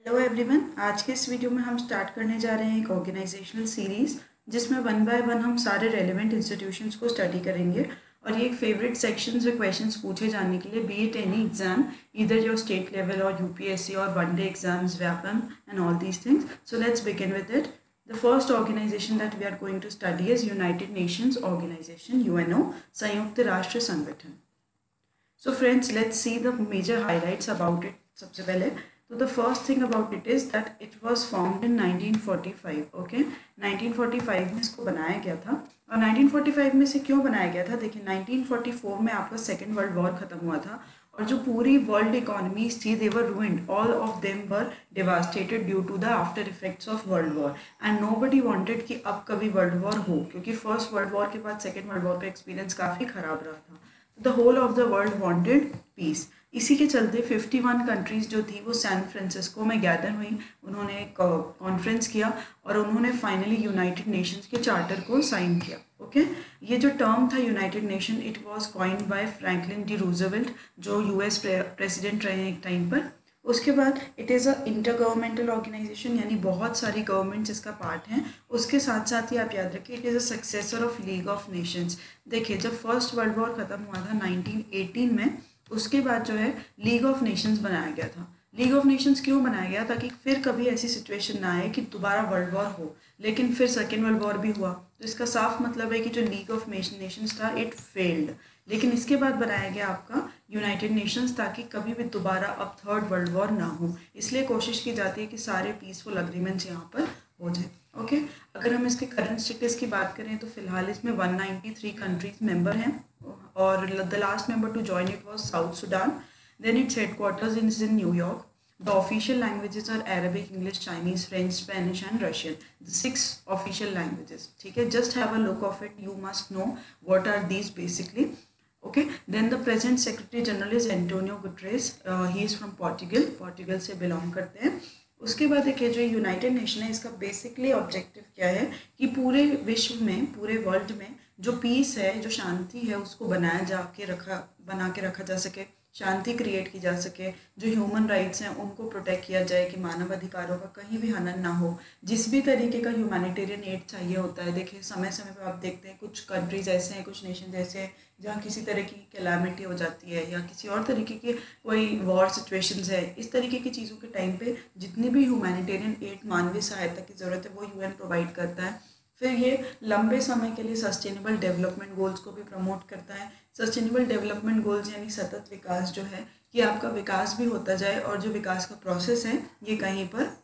Hello everyone, आज के इस वीडियो में हम स्टार्ट करने जा रहे हैं एक ऑर्गेनाइजेशनल सीरीज़ जिसमें वन बाय वन हम सारे रेलेवेंट इंस्टीट्यूशंस को स्टडी करेंगे। और ये एक फेवरेट सेक्शंस में क्वेश्चंस पूछे जाने के लिए बी इट एनी एग्जाम, इधर योर स्टेट लेवल और यूपीएससी और one day exams, Vyapam and all these things. So let's begin with it. The first organization that we are going to study is United Nations organization, UNO, संयुक्त राष्ट्र संगठन। So friends, let's see the major highlights about it. सबसे पहले तो the first thing about it is that it was formed in 1945. Okay, 1945 में इसको बनाया गया था। और 1945 में से क्यों बनाया गया था? देखिए 1944 में आपका सेकेंड वर्ल्ड वॉर खत्म हुआ था और जो पूरी वर्ल्ड इकोनॉमीज थी they were ruined, all of them were devastated due to the after effects of world war and nobody wanted कि अब कभी वर्ल्ड वॉर हो, क्योंकि फर्स्ट वर्ल्ड वॉर के बाद सेकेंड वर्ल्ड वॉर का एक्सपीरियंस काफ़ी ख़राब रहा था। The whole of the world wanted peace. इसी के चलते 51 कंट्रीज़ जो थी वो सैन फ्रांसिस्को में गैदर हुई, उन्होंने एक कॉन्फ्रेंस किया और उन्होंने फाइनली यूनाइटेड नेशंस के चार्टर को साइन किया। ओके, ये जो टर्म था United Nation, it was coined by Franklin D Roosevelt, जो यूएस प्रेसिडेंट रहे एक टाइम पर। उसके बाद it is a inter governmental organization, यानी बहुत सारी गवर्नमेंट्स इसका पार्ट हैं। उसके साथ साथ ही आप याद रखिए it is a successor of league of Nations. देखिए जब फर्स्ट वर्ल्ड वॉर ख़त्म हुआ था 1918 में, उसके बाद जो है लीग ऑफ नेशंस बनाया गया था। लीग ऑफ नेशंस क्यों बनाया गया? ताकि फिर कभी ऐसी सिचुएशन ना आए कि दोबारा वर्ल्ड वॉर हो। लेकिन फिर सेकेंड वर्ल्ड वॉर भी हुआ, तो इसका साफ मतलब है कि जो लीग ऑफ नेशंस था इट फेल्ड। लेकिन इसके बाद बनाया गया आपका यूनाइटेड नेशंस, ताकि कभी भी दोबारा अब थर्ड वर्ल्ड वॉर ना हो। इसलिए कोशिश की जाती है कि सारे पीसफुल अग्रीमेंट्स यहाँ पर हो जाए। ओके, अगर हम इसके करंट स्टेटस की बात करें तो फिलहाल इसमें 193 कंट्रीज मेंबर हैं और the last member to join it was South Sudan. Then its headquarters in New York. The official languages are Arabic, English, Chinese, French, Spanish and Russian. The 6 official languages. ठीक है, just have a look of it. You must know what are these basically. Okay. Then the present Secretary General is Antonio Guterres. He is from Portugal. Portugal से belong करते हैं। उसके बाद देखिए जो United nation है इसका बेसिकली ऑब्जेक्टिव क्या है कि पूरे विश्व में, पूरे वर्ल्ड में जो पीस है, जो शांति है, उसको बना के रखा जा सके, शांति क्रिएट की जा सके, जो ह्यूमन राइट्स हैं उनको प्रोटेक्ट किया जाए कि मानव अधिकारों का कहीं भी हनन ना हो। जिस भी तरीके का ह्यूमैनिटेरियन एड चाहिए होता है, देखिए समय समय पर आप देखते हैं कुछ कंट्रीज ऐसे हैं, कुछ नेशन ऐसे हैं जहाँ किसी तरह की कैलामिटी हो जाती है या किसी और तरीके की कोई वॉर सिचुएशंस है, इस तरीके की चीज़ों के टाइम पे जितनी भी ह्यूमैनिटेरियन एड, मानवीय सहायता की ज़रूरत है, वो यूएन प्रोवाइड करता है। फिर ये लंबे समय के लिए सस्टेनेबल डेवलपमेंट गोल्स को भी प्रमोट करता है। सस्टेनेबल डेवलपमेंट गोल्स यानी सतत विकास जो है कि आपका विकास भी होता जाए और जो विकास का प्रोसेस है ये कहीं पर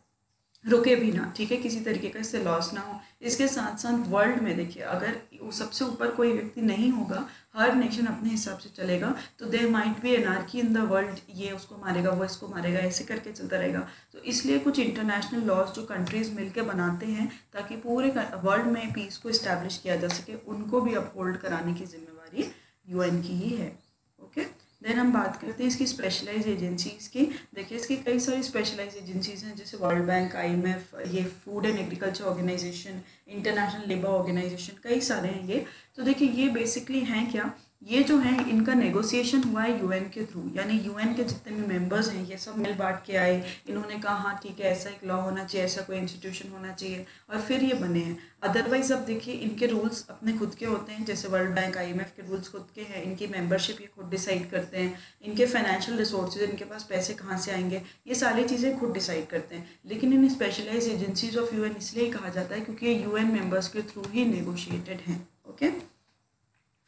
रुके भी ना, ठीक है, किसी तरीके का इससे लॉस ना हो। इसके साथ साथ वर्ल्ड में देखिए अगर सबसे ऊपर कोई व्यक्ति नहीं होगा, हर नेशन अपने हिसाब से चलेगा, तो there might be anarchy in the world, ये उसको मारेगा, वो इसको मारेगा, ऐसे करके चलता रहेगा। तो इसलिए कुछ इंटरनेशनल लॉज जो कंट्रीज़ मिलकर बनाते हैं ताकि पूरे वर्ल्ड में पीस को इस्टेब्लिश किया जा सके, उनको भी अपहोल्ड कराने की जिम्मेवारी यूएन की ही है। ओके, देन हम बात करते हैं इसकी स्पेशलाइज एजेंसीज़ की। देखिए इसकी कई सारी स्पेशलाइज एजेंसीज़ हैं, जैसे वर्ल्ड बैंक, आईएमएफ, ये food and agriculture organization, international labour organization, कई सारे हैं ये। तो देखिए ये बेसिकली हैं क्या, ये जो है इनका नेगोशिएशन हुआ है यूएन के थ्रू, यानी यूएन के जितने भी मेंबर्स हैं ये सब मिल बांट के आए, इन्होंने कहा हाँ ठीक है ऐसा एक लॉ होना चाहिए, ऐसा कोई इंस्टीट्यूशन होना चाहिए, और फिर ये बने हैं। अदरवाइज अब देखिए इनके रूल्स अपने खुद के होते हैं, जैसे वर्ल्ड बैंक, आईएमएफ के रूल्स खुद के हैं, इनकी मेंबरशिप ये खुद डिसाइड करते हैं, इनके फाइनेंशियल रिसोर्सेज, इनके पास पैसे कहाँ से आएंगे, ये सारी चीज़ें खुद डिसाइड करते हैं। लेकिन इन स्पेशलाइज एजेंसीज ऑफ यूएन इसलिए कहा जाता है क्योंकि ये यूएन मेंबर्स के थ्रू ही नेगोशिएटेड हैं। ओके,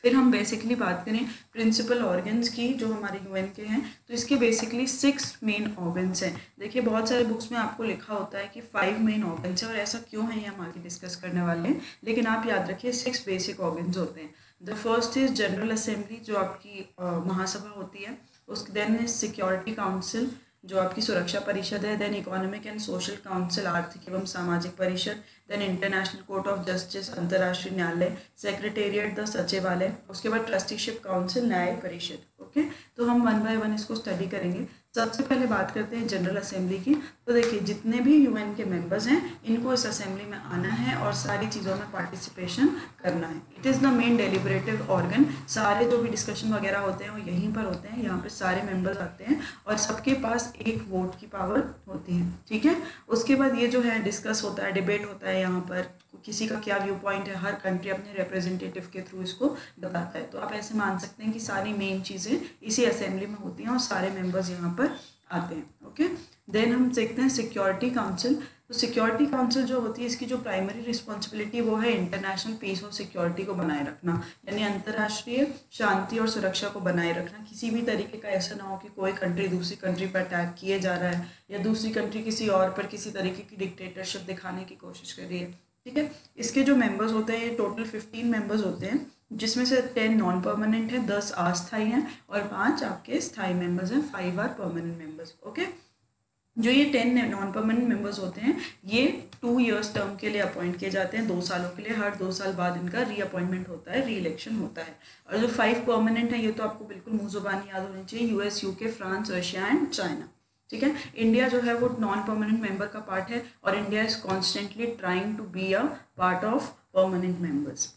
फिर हम बेसिकली बात करें प्रिंसिपल ऑर्गन्स की जो हमारे यूएन के हैं, तो इसके बेसिकली 6 मेन ऑर्गन्स हैं। देखिए बहुत सारे बुक्स में आपको लिखा होता है कि 5 मेन ऑर्गन्स है, और ऐसा क्यों है ये हम आगे डिस्कस करने वाले हैं, लेकिन आप याद रखिए 6 बेसिक ऑर्गन्स होते हैं। The first is general assembly जो आपकी महासभा होती है, उस देन इज सिक्योरिटी काउंसिल जो आपकी सुरक्षा परिषद है, then economic and social council आर्थिक एवं सामाजिक परिषद, then international court of justice अंतर्राष्ट्रीय न्यायालय, सेक्रेटेरिएट द सचिवालय, उसके बाद ट्रस्टीशिप काउंसिल न्याय परिषद। ओके, तो हम वन बाय वन इसको स्टडी करेंगे। सबसे पहले बात करते हैं जनरल असेंबली की। तो देखिए जितने भी यूएन के मेंबर्स हैं इनको इस असेंबली में आना है और सारी चीज़ों में पार्टिसिपेशन करना है। It is the main deliberative organ. सारे जो भी डिस्कशन वगैरह होते हैं वो यहीं पर होते हैं, यहाँ पे सारे मेंबर्स आते हैं और सबके पास एक वोट की पावर होती है, ठीक है। उसके बाद ये जो है डिस्कस होता है, डिबेट होता है, यहाँ पर किसी का क्या व्यू पॉइंट है, हर कंट्री अपने रिप्रेजेंटेटिव के थ्रू इसको बताता है। तो आप ऐसे मान सकते हैं कि सारी मेन चीज़ें इसी असेंबली में होती हैं और सारे मेंबर्स यहाँ पर आते हैं, ओके। देन हम देखते हैं सिक्योरिटी काउंसिल। तो सिक्योरिटी काउंसिल जो होती है इसकी जो प्राइमरी रिस्पॉन्सिबिलिटी वो है इंटरनेशनल पीस और सिक्योरिटी को बनाए रखना, यानी अंतर्राष्ट्रीय शांति और सुरक्षा को बनाए रखना। किसी भी तरीके का ऐसा ना हो कि कोई कंट्री दूसरी कंट्री पर अटैक किए जा रहा है या दूसरी कंट्री किसी और पर किसी तरीके की डिक्टेटरशिप दिखाने की कोशिश कर रही है, ठीक है। इसके जो मेंबर्स होते हैं ये टोटल 15 मेंबर्स होते हैं, जिसमें से 10 नॉन परमानेंट है, 10 अस्थायी हैं और 5 आपके स्थायी मेंबर्स हैं, 5 आर परमानेंट मेंबर्स, ओके। जो ये 10 नॉन परमानेंट मेंबर्स होते हैं ये 2 इयर्स टर्म के लिए अपॉइंट किए जाते हैं, 2 सालों के लिए। हर 2 साल बाद इनका रीअपॉइंटमेंट होता है, री इलेक्शन होता है। और जो 5 परमानेंट है ये तो आपको बिल्कुल मुँह जुबानी याद होनी चाहिए, US, UK, France, Russia and China, ठीक है। इंडिया जो है वो नॉन परमानेंट मेंबर का पार्ट है और India is constantly trying to be a part of permanent members,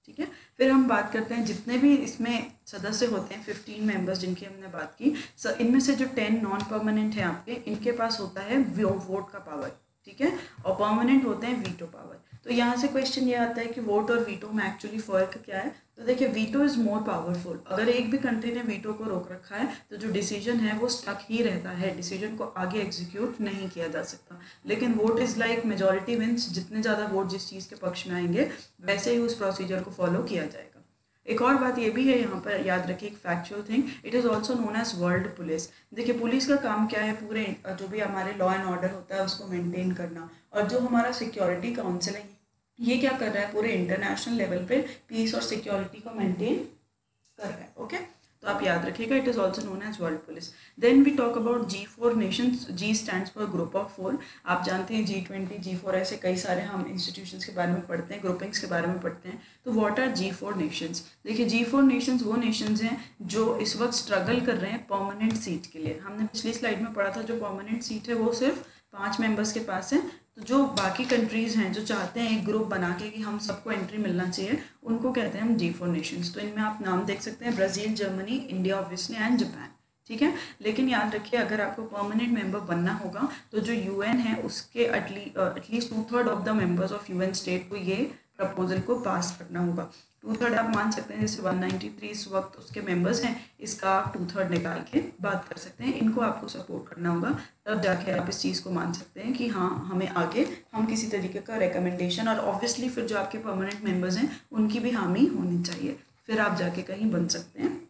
ठीक है। फिर हम बात करते हैं जितने भी इसमें सदस्य होते हैं 15 मेंबर्स जिनकी हमने बात की, इनमें से जो 10 नॉन परमानेंट है आपके, इनके पास होता है वोट का पावर, ठीक है, और परमानेंट होते हैं वीटो पावर। तो यहाँ से क्वेश्चन ये आता है कि वोट और वीटो में एक्चुअली फ़र्क क्या है। तो देखिए वीटो इज़ मोर पावरफुल। अगर एक भी कंट्री ने वीटो को रोक रखा है तो जो डिसीजन है वो स्टक ही रहता है, डिसीजन को आगे एग्जीक्यूट नहीं किया जा सकता। लेकिन vote is like majority wins, जितने ज़्यादा वोट जिस चीज़ के पक्ष में आएंगे वैसे ही उस प्रोसीजर को फॉलो किया जाएगा। एक और बात ये भी है यहाँ पर याद रखिए, एक factual thing, it is also known as world police. देखिए पुलिस का काम क्या है, पूरे जो भी हमारे लॉ एंड ऑर्डर होता है उसको मेंटेन करना, और जो हमारा सिक्योरिटी काउंसिल है ये क्या कर रहा है, पूरे इंटरनेशनल लेवल पे पीस और सिक्योरिटी को मेंटेन कर रहा है, ओके। तो आप याद रखिएगा it is also known as world police. Then we talk about G4 nations. G stands for group of 4। आप जानते हैं G20, G4 ऐसे कई सारे हम इंस्टीट्यूशंस के बारे में पढ़ते हैं, ग्रुपिंग्स के बारे में पढ़ते हैं। तो व्हाट आर G4 नेशंस? देखिए G4 नेशंस वो नेशंस हैं जो इस वक्त स्ट्रगल कर रहे हैं परमानेंट सीट के लिए। हमने पिछली स्लाइड में पढ़ा था जो परमानेंट सीट है वो सिर्फ 5 मेंबर्स के पास है। तो जो बाकी कंट्रीज़ हैं जो चाहते हैं एक ग्रुप बना के कि हम सबको एंट्री मिलना चाहिए, उनको कहते हैं हम G4 नेशंस। तो इनमें आप नाम देख सकते हैं, Brazil, Germany, India obviously and Japan, ठीक है। लेकिन याद रखिए अगर आपको परमानेंट मेंबर बनना होगा तो जो यूएन है उसके at least 2/3 of the members of UN state को ये प्रपोजल को पास करना होगा। 2/3 आप मान सकते हैं, जैसे 193 इस वक्त उसके मेंबर्स हैं, इसका आप 2/3 निकाल के बात कर सकते हैं। इनको आपको सपोर्ट करना होगा, तब जाके आप इस चीज़ को मान सकते हैं कि हाँ हमें आगे हम किसी तरीके का रिकमेंडेशन, और ऑब्वियसली फिर जो आपके परमानेंट मेंबर्स हैं उनकी भी हामी होनी चाहिए, फिर आप जाके कहीं बन सकते हैं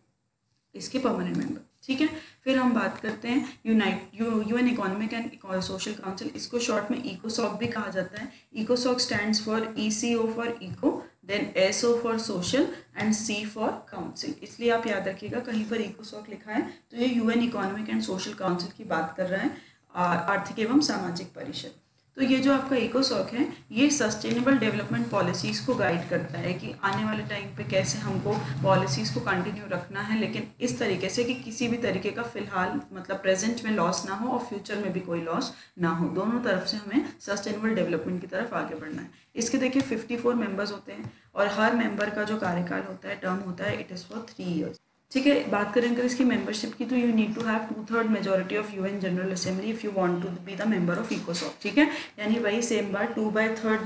इसके परमानेंट मेंबर, ठीक है। फिर हम बात करते हैं UN economic and social council. इसको शॉर्ट में इकोसॉक भी कहा जाता है। इकोसॉक stands for ECO for eco, then SO for social and C for council. इसलिए आप याद रखिएगा कहीं पर इकोसॉक लिखा है तो ये UN economic and social council की बात कर रहा है, आर्थिक एवं सामाजिक परिषद। तो ये जो आपका इकोसॉक है ये सस्टेनेबल डेवलपमेंट पॉलिसीज़ को गाइड करता है कि आने वाले टाइम पे कैसे हमको पॉलिसीज़ को कंटिन्यू रखना है, लेकिन इस तरीके से कि किसी भी तरीके का फ़िलहाल मतलब प्रेजेंट में लॉस ना हो और फ्यूचर में भी कोई लॉस ना हो। दोनों तरफ से हमें सस्टेनेबल डेवलपमेंट की तरफ आगे बढ़ना है। इसके देखिए 54 मेंबर्स होते हैं और हर मेंबर का जो कार्यकाल होता है, टर्म होता है, इट इज़ फॉर 3 ईयर्स, ठीक है। बात करें अगर इसकी मेंबरशिप की तो you need to have 2/3 majority of UN general assembly if you want to be the member of इकोसॉक, ठीक है। यानी वही सेम बात 2/3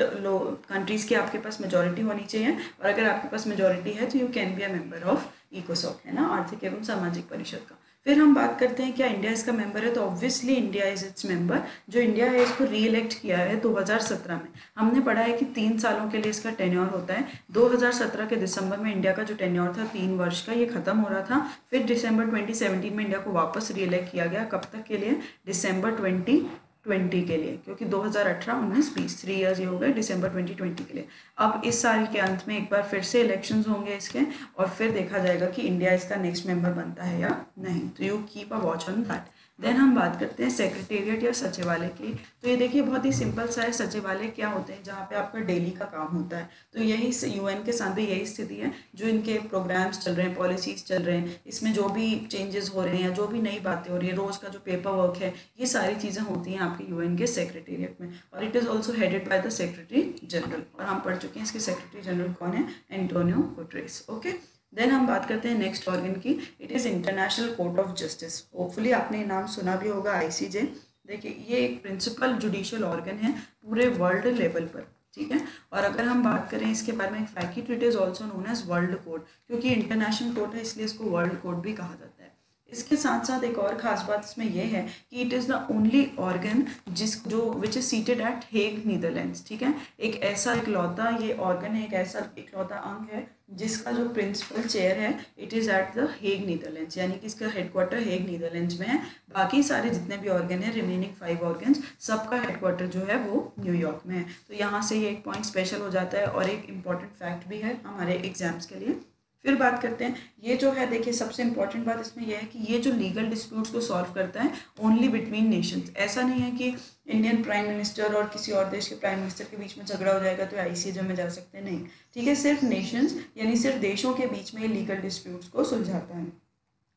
कंट्रीज़ की आपके पास मेजॉरिटी होनी चाहिए, और अगर आपके पास मेजॉरिटी है तो you can be a member of इकोसॉक, है ना, आर्थिक एवं सामाजिक परिषद का। फिर हम बात करते हैं क्या इंडिया इसका मेंबर है, तो obviously India is its member. जो इंडिया है इसको री इलेक्ट किया है 2017 में। हमने पढ़ा है कि 3 सालों के लिए इसका टेन्योर होता है। 2017 के दिसंबर में इंडिया का जो टेन्योर था 3 वर्ष का, ये खत्म हो रहा था। फिर दिसंबर 2017 में इंडिया को वापस री इलेक्ट किया गया। कब तक के लिए? दिसंबर 2020 के लिए, क्योंकि 2018, 19, 20 3 ईयर्स ये हो गए दिसंबर 2020 के लिए। अब इस साल के अंत में एक बार फिर से इलेक्शंस होंगे इसके, और फिर देखा जाएगा कि इंडिया इसका नेक्स्ट मेंबर बनता है या नहीं। तो you keep a watch on that. Then हम बात करते हैं सेक्रेटेरिएट या सचिवालय की। तो ये देखिए बहुत ही सिंपल सा है। सचिवालय क्या होते हैं, जहाँ पे आपका डेली का काम होता है। तो यही यूएन के साथ भी यही स्थिति है। जो इनके प्रोग्राम्स चल रहे हैं, पॉलिसीज चल रहे हैं, इसमें जो भी चेंजेस हो रहे हैं, जो भी नई बातें हो रही है, रोज का जो पेपर वर्क है, ये सारी चीज़ें होती हैं आपके यूएन के सेक्रेटेरिएट में। और it is also headed by the secretary general. और हम पढ़ चुके हैं इसके सेक्रेटरी जनरल कौन है, एंटोनियो गुटेरेस। ओके, देन हम बात करते हैं नेक्स्ट ऑर्गन की। It is international court of justice. Hopefully आपने नाम सुना भी होगा, आईसीजे। देखिए ये एक प्रिंसिपल जुडिशियल ऑर्गन है पूरे वर्ल्ड लेवल पर, ठीक है। और अगर हम बात करें इसके बारे में, fact it is also known as world court, क्योंकि इंटरनेशनल कोर्ट है इसलिए इसको वर्ल्ड कोर्ट भी कहा जाता है। इसके साथ साथ एक और ख़ास बात इसमें यह है कि it is the only organ जो which is seated at Hague Netherlands, ठीक है। एक ऐसा इकलौता ये ऑर्गन है, एक ऐसा इकलौता अंग है जिसका जो प्रिंसिपल चेयर है it is at the Hague Netherlands, यानी कि इसका हेडक्वार्टर हेग नीदरलैंड्स में है। बाकी सारे जितने भी ऑर्गन है, रिमेनिंग 5 ऑर्गन्स, सबका हेडक्वार्टर जो है वो न्यूयॉर्क में है। तो यहाँ से ये एक पॉइंट स्पेशल हो जाता है और एक इम्पॉर्टेंट फैक्ट भी है हमारे एग्जाम्स के लिए। फिर बात करते हैं, ये जो है देखिए सबसे इंपॉर्टेंट बात इसमें यह है कि ये जो लीगल डिस्प्यूट्स को सॉल्व करता है ओनली बिटवीन नेशंस। ऐसा नहीं है कि इंडियन प्राइम मिनिस्टर और किसी और देश के प्राइम मिनिस्टर के बीच में झगड़ा हो जाएगा तो आईसीजे में जा सकते हैं, नहीं, ठीक है। सिर्फ नेशंस यानी सिर्फ देशों के बीच में ये लीगल डिस्प्यूट्स को सुलझाता है।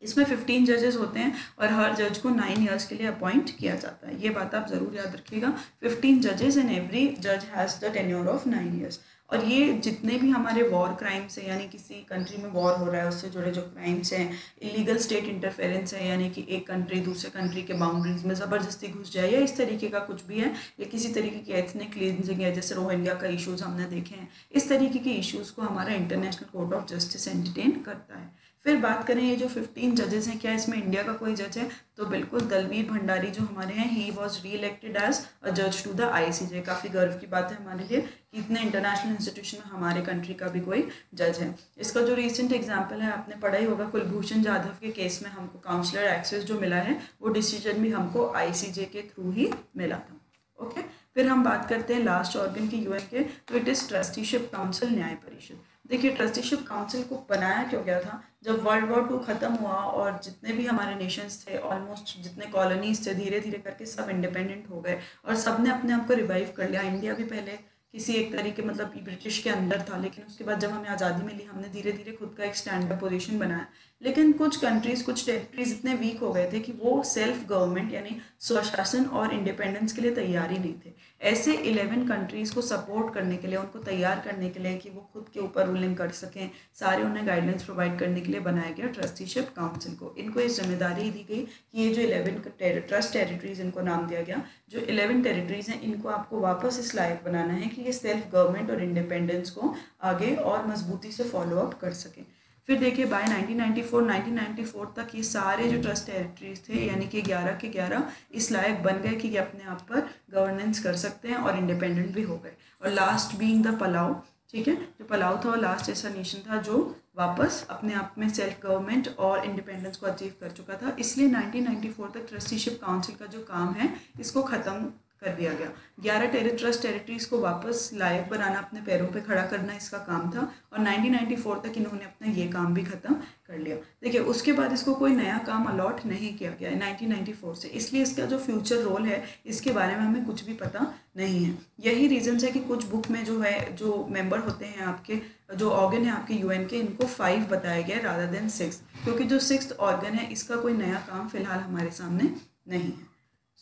इसमें 15 जजेस होते हैं और हर जज को 9 ईयर्स के लिए अपॉइंट किया जाता है। ये बात आप ज़रूर याद रखिएगा, 15 जजेस एंड एवरी जज has the tenure of 9 years. और ये जितने भी हमारे वॉर क्राइम्स हैं, यानी किसी कंट्री में वॉर हो रहा है उससे जुड़े जो क्राइम्स हैं, इलीगल स्टेट इंटरफेरेंस है, यानी कि एक कंट्री दूसरे कंट्री के बाउंड्रीज में ज़बरदस्ती घुस जाए या इस तरीके का कुछ भी है, या किसी तरीके की एथनिक क्लींजिंग है, जैसे रोहिंग्या का इशूज़ हमने देखे हैं, इस तरीके के इशूज़ को हमारा international court of justice entertain करता है। फिर बात करें ये जो 15 जजेस हैं, क्या इसमें इंडिया का कोई जज है? तो बिल्कुल, दलवीर भंडारी जो हमारे हैं, he was reelected as a जज टू द आईसीजे। काफ़ी गर्व की बात है हमारे लिए कि इतने इंटरनेशनल इंस्टीट्यूशन में हमारे कंट्री का भी कोई जज है। इसका जो रिसेंट एग्जाम्पल है आपने पढ़ा ही होगा, कुलभूषण जाधव के केस में हमको काउंसलर एक्सेस जो मिला है वो डिसीजन भी हमको आईसीजे के थ्रू ही मिला था। ओके, फिर हम बात करते हैं लास्ट ऑर्गन की यूएन के। तो इट इज़ ट्रस्टीशिप काउंसिल, न्याय परिषद। देखिए ट्रस्टीशिप काउंसिल को बनाया क्यों गया था? जब वर्ल्ड वॉर 2 ख़त्म हुआ और जितने भी हमारे नेशंस थे, ऑलमोस्ट जितने कॉलोनीज थे, धीरे धीरे करके सब इंडिपेंडेंट हो गए और सब ने अपने आप को रिवाइव कर लिया। इंडिया भी पहले किसी एक तरीके मतलब ब्रिटिश के अंदर था, लेकिन उसके बाद जब हमें आज़ादी मिली हमने धीरे धीरे खुद का एक स्टैंड अप पोजीशन बनाया। लेकिन कुछ कंट्रीज़, कुछ टेरिटरीज इतने वीक हो गए थे कि वो सेल्फ गवर्नमेंट यानी स्वशासन और इंडिपेंडेंस के लिए तैयार ही नहीं थे। ऐसे 11 कंट्रीज़ को सपोर्ट करने के लिए, उनको तैयार करने के लिए कि वो खुद के ऊपर रूलिंग कर सकें, सारे उन्हें गाइडलाइंस प्रोवाइड करने के लिए बनाया गया ट्रस्टीशिप काउंसिल को। इनको ये जिम्मेदारी दी गई कि ये जो 11 ट्रस्ट टेरिटरीज, इनको नाम दिया गया, जो 11 टेरिटरीज हैं इनको आपको वापस इस लायक बनाना है कि ये सेल्फ गवर्नमेंट और इंडिपेंडेंस को आगे और मजबूती से फॉलो अप कर सकें। फिर देखिए बाय 1994 तक ये सारे जो ट्रस्ट टेरिटरीज थे, यानी कि 11 के 11 इस लायक बन गए कि ये अपने आप पर गवर्नेंस कर सकते हैं और इंडिपेंडेंट भी हो गए। और लास्ट बीइंग द पलाऊ, ठीक है, जो पलाऊ था वो लास्ट ऐसा नेशन था जो वापस अपने आप में सेल्फ गवर्नमेंट और इंडिपेंडेंस को अचीव कर चुका था। इसलिए 1994 तक ट्रस्टीशिप काउंसिल का जो काम है इसको ख़त्म कर दिया गया। 11 ट्रस्ट टेरिटरीज को वापस लायक बनाना, अपने पैरों पे खड़ा करना इसका काम था और 1994 तक इन्होंने अपना ये काम भी ख़त्म कर लिया। देखिए उसके बाद इसको कोई नया काम अलॉट नहीं किया गया 1994 से, इसलिए इसका जो फ्यूचर रोल है इसके बारे में हमें कुछ भी पता नहीं है। यही रीजन है कि कुछ बुक में जो है, जो मेंबर होते हैं आपके, जो ऑर्गन है आपके यूएन के, इनको 5 बताया गया रादर देन 6, क्योंकि जो 6th ऑर्गन है इसका कोई नया काम फिलहाल हमारे सामने नहीं है।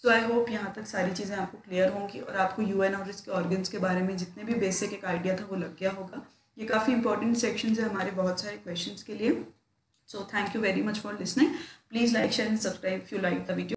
सो आई होप यहाँ तक सारी चीज़ें आपको क्लियर होंगी और आपको यूएन और इसके ऑर्गन्स के बारे में जितने भी बेसिक एक आइडिया था वो लग गया होगा। ये काफ़ी इंपॉर्टेंट सेक्शन है हमारे बहुत सारे क्वेश्चंस के लिए। So thank you very much for listening. Please like, share and subscribe if you like the video.